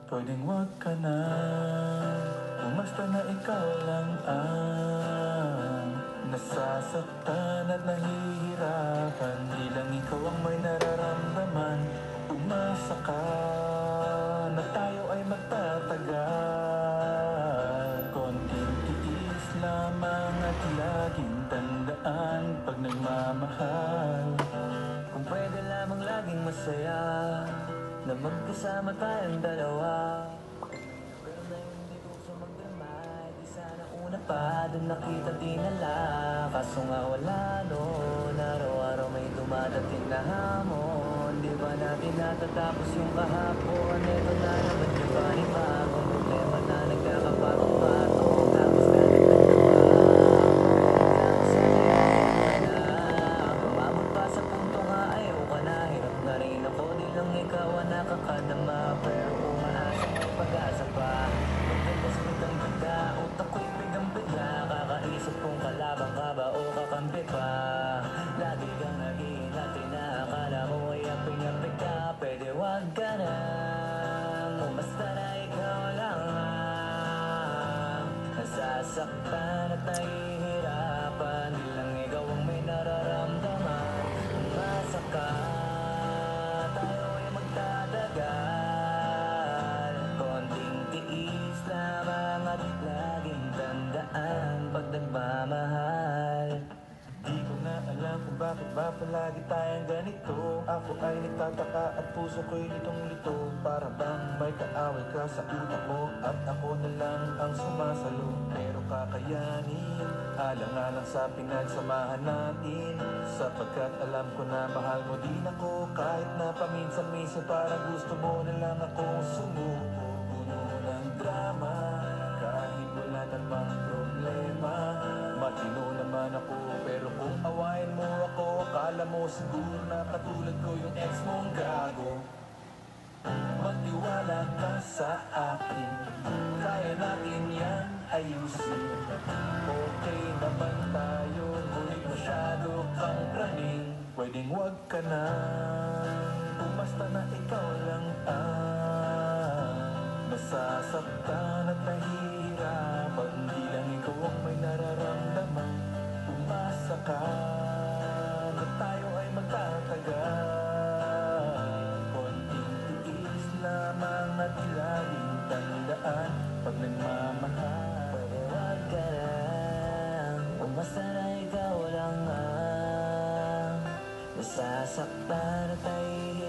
Pwedeng wag ka na, basta na ikaw lang ang nasasaktan at nahihirapan. Di lang ikaw ang may nararamdaman. Umasa ka na tayo ay magtatagal. Konting tiis lamang at laging tandaan pag nagmamahal. Kung pwede lamang laging masaya na magkasama tayong dalawa. Pero ngayon hindi ko gusto magdamay. Di sana una pa doon nakita tinala. Kaso nga wala noon. Araw-araw may dumadating na hamon. Di ba natin natatapos yung kahapon? Ito na naman yung panibagong problema na nagkakapatong-patong. Tapos natin nakakadama, pero umaasa may pag-asa pa. Magdalas biglang bigla, utak ko'y bigang-bigla. Kakaisip kung kalabang ka ba o kakampi pa. Lagi kang nag-iingati na akala mo ay aping-aping ka. Pwede wag ka na, basta na ikaw lang ang nasasaktan at nahihirapan. Di lang ikaw ang may nararamdaman. Umasa ka, laging tandaan pag nagmamahal. Di ko na alam kung bakit ba palagi tayong ganito. Ako ay nagtataka at puso ko'y litong-lito. Para bang may kaaway ka sa utak mo at ako na lang ang sumasalo. Pero kakayanin, alang-alang sa pinagsamahan natin. Sapagkat alam ko na mahal mo din ako. Kahit na paminsan-minsan parang gusto mo na lang akong sumuko. Puno ng drama, kahit wala namang problema. Matino naman ako, pero kung awayin mo ako, akala mo siguro na katulad ko yung ex mong gago. Magtiwala ka sa akin, kaya natin yan ayusin. Okay naman tayo, ngunit masyado kang praning. Pwedeng wag ka na, basta na ikaw lang ang nasasaktan at nahihirapan. Di lang ikaw ang may nararamdaman. Umasa ka na tayo ay magtatagal. Konting tiis lamang at laging tandaan pag nagmamahal. Pwede wag ka lang, basta na ikaw lang ang nasasaktan at nahihirapan.